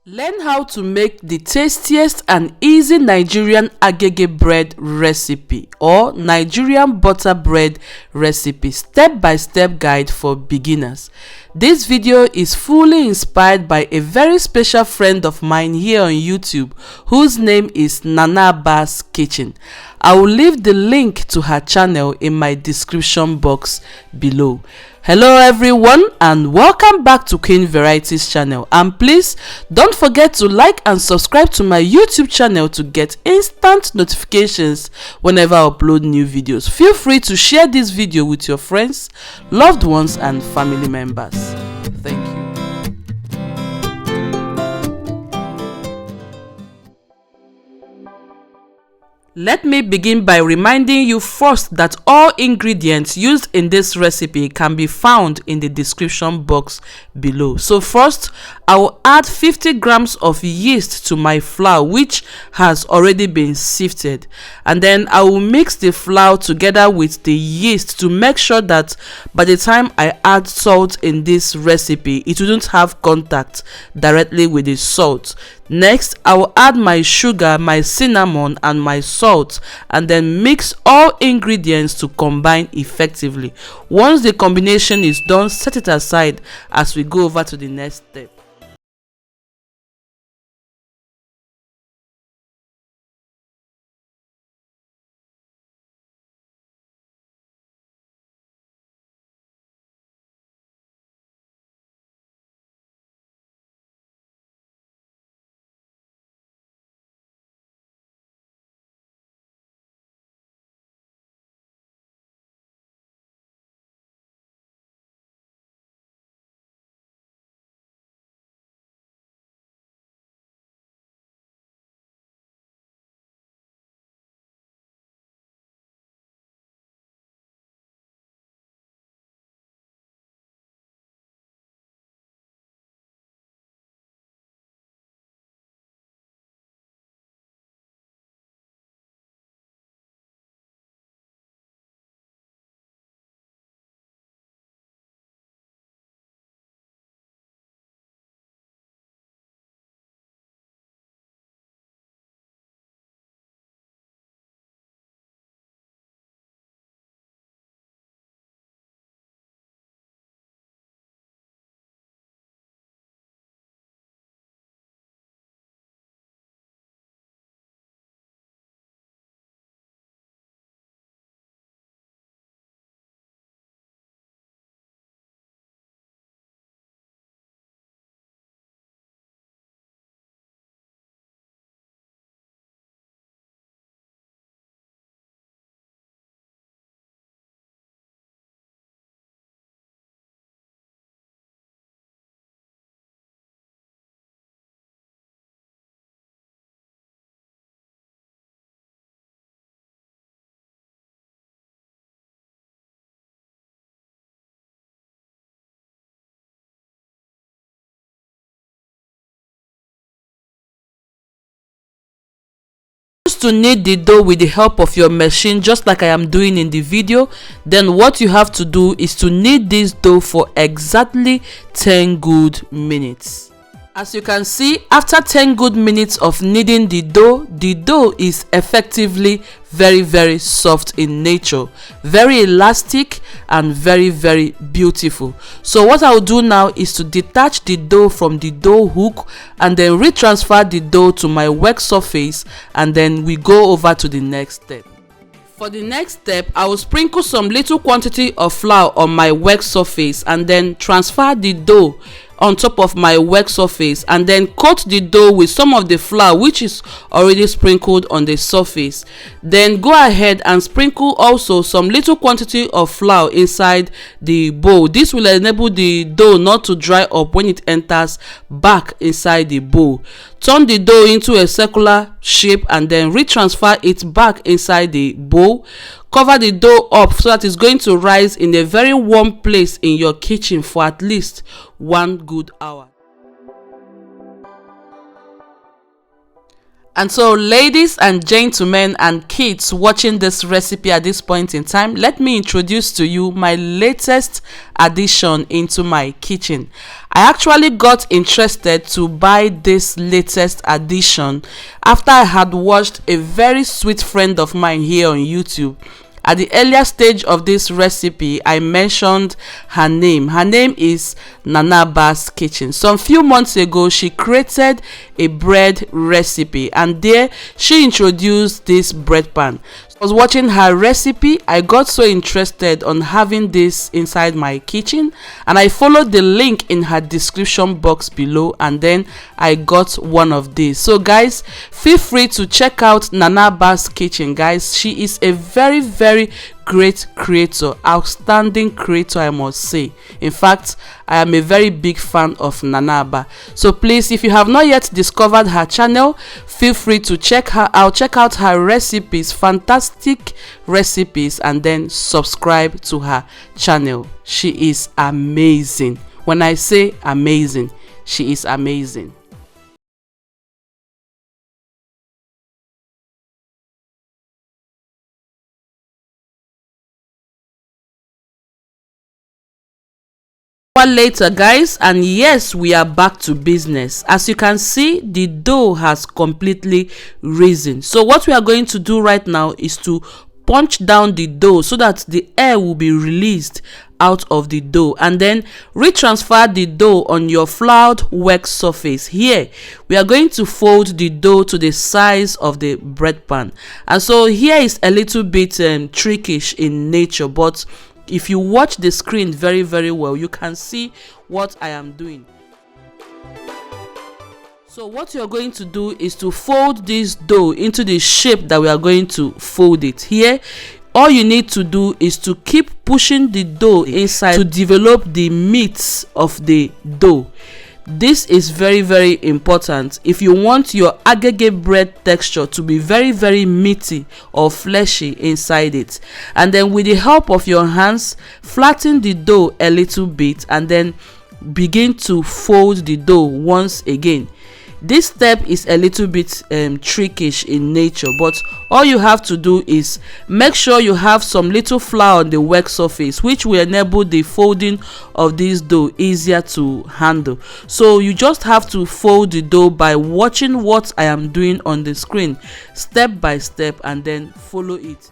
Learn how to make the tastiest and easy Nigerian AGEGE bread recipe or Nigerian butter bread recipe step-by-step guide for beginners. This video is fully inspired by a very special friend of mine here on YouTube whose name is NANAABA'S kitchen. I will leave the link to her channel in my description box below. Hello everyone and welcome back to Queen Varieties channel, and please don't forget to like and subscribe to my YouTube channel to get instant notifications whenever I upload new videos. Feel free to share this video with your friends, loved ones and family members. Thank you. Let me begin by reminding you first that all ingredients used in this recipe can be found in the description box below. So first, I will add 50 grams of yeast to my flour, which has already been sifted. And then I will mix the flour together with the yeast to make sure that by the time I add salt in this recipe, it wouldn't have contact directly with the salt. Next, I will add my sugar, my cinnamon and my salt, and then mix all ingredients to combine effectively. Once the combination is done, set it aside as we go over to the next step. To knead the dough with the help of your machine, just like I am doing in the video, then what you have to do is to knead this dough for exactly 10 good minutes. As you can see, after 10 good minutes of kneading the dough is effectively very soft in nature, very elastic and very beautiful. So what I will do now is to detach the dough from the dough hook and then retransfer the dough to my work surface, and then we go over to the next step. For the next step, I will sprinkle some little quantity of flour on my work surface and then transfer the dough on top of my work surface, and then coat the dough with some of the flour which is already sprinkled on the surface. Then go ahead and sprinkle also some little quantity of flour inside the bowl. This will enable the dough not to dry up when it enters back inside the bowl. Turn the dough into a circular shape and then retransfer it back inside the bowl. Cover the dough up so that it's going to rise in a very warm place in your kitchen for at least 1 good hour. And so, ladies and gentlemen and kids watching this recipe at this point in time, let me introduce to you my latest addition into my kitchen. I actually got interested to buy this latest addition after I had watched a very sweet friend of mine here on YouTube. At the earlier stage of this recipe, I mentioned her name. Her name is NANAABA'S kitchen. Some few months ago, she created a bread recipe, and there she introduced this bread pan. I was watching her recipe. I got so interested on having this inside my kitchen, and I followed the link in her description box below, and then I got one of these. So guys, feel free to check out NANAABA'S kitchen. Guys, she is a very great creator, outstanding creator, I must say. In fact, I am a very big fan of NANAABA. So please, if you have not yet discovered her channel, feel free to check her out. Check out her recipes, fantastic recipes, and then subscribe to her channel. She is amazing. When I say amazing, she is amazing. Later guys, and yes, we are back to business. As you can see, the dough has completely risen. So what we are going to do right now is to punch down the dough so that the air will be released out of the dough, and then retransfer the dough on your floured work surface. Here we are going to fold the dough to the size of the bread pan, and so here is a little bit trickish in nature, but if you watch the screen very well, you can see what I am doing. So what you're going to do is to fold this dough into the shape that we are going to fold it. Here, all you need to do is to keep pushing the dough inside to develop the meat of the dough. This is very important if you want your agege bread texture to be very meaty or fleshy inside it. And then with the help of your hands, flatten the dough a little bit and then begin to fold the dough once again. This step is a little bit trickish in nature, but all you have to do is make sure you have some little flour on the work surface, which will enable the folding of this dough easier to handle. So you just have to fold the dough by watching what I am doing on the screen, step by step, and then follow it.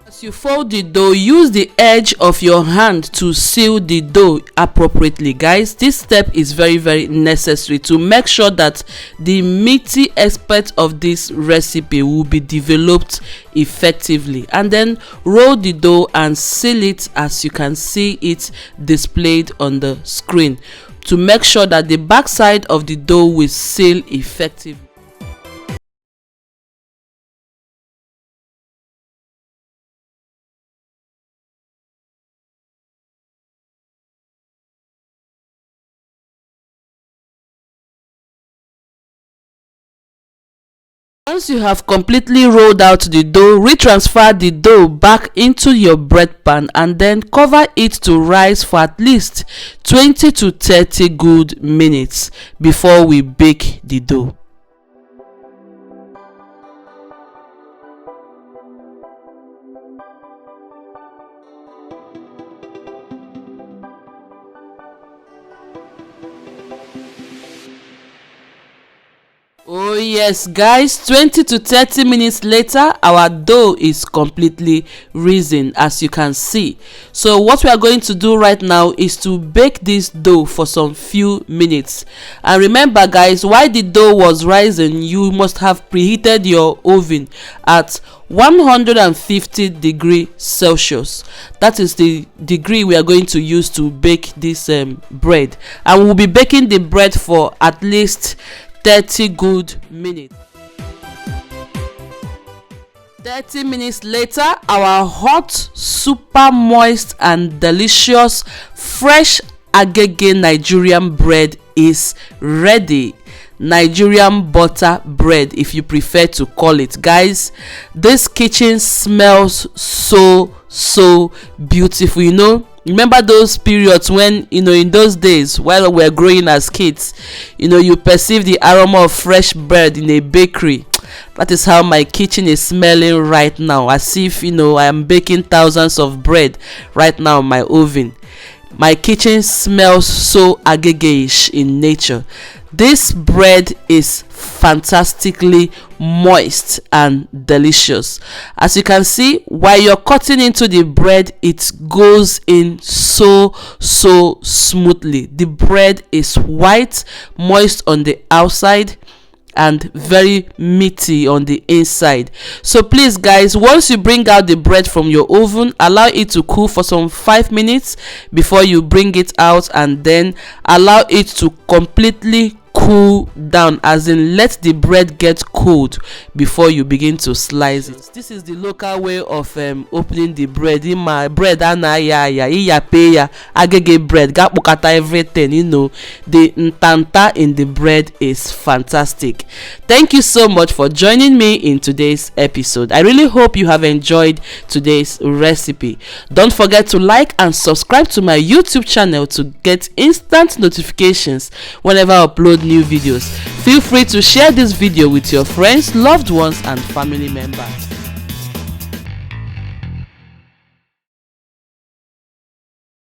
As you fold the dough, use the edge of your hand to seal the dough appropriately. Guys, this step is very necessary to make sure that the meaty aspect of this recipe will be developed effectively. And then roll the dough and seal it as you can see it displayed on the screen, to make sure that the back side of the dough will seal effectively. Once you have completely rolled out the dough, retransfer the dough back into your bread pan and then cover it to rise for at least 20 to 30 good minutes before we bake the dough. Oh yes guys, 20 to 30 minutes later, our dough is completely risen, as you can see. So what we are going to do right now is to bake this dough for some few minutes. And remember guys, while the dough was rising, you must have preheated your oven at 150 degrees Celsius. That is the degree we are going to use to bake this bread, and we'll be baking the bread for at least 30 good minutes. 30 minutes later, our hot, super moist and delicious fresh agege Nigerian bread is ready. Nigerian butter bread, if you prefer to call it. Guys, this kitchen smells so beautiful. You know, Remember those periods when, in those days while we're growing as kids, you perceive the aroma of fresh bread in a bakery. That is how my kitchen is smelling right now, as if I am baking thousands of bread right now in my oven. My kitchen smells so agege-ish in nature. This bread is fantastically moist and delicious. As you can see, while you're cutting into the bread, it goes in so smoothly. The bread is white, moist on the outside, and very meaty on the inside. So please guys, once you bring out the bread from your oven, allow it to cool for some 5 minutes before you bring it out, and then allow it to completely cool down, as in let the bread get cold before you begin to slice it. This is the local way of opening the bread. In my bread agege bread gakpokata everything. The ntanta in the bread is fantastic. Thank you so much for joining me in today's episode. I really hope you have enjoyed today's recipe. Don't forget to like and subscribe to my YouTube channel to get instant notifications whenever I upload new videos. Feel free to share this video with your friends, loved ones, and family members.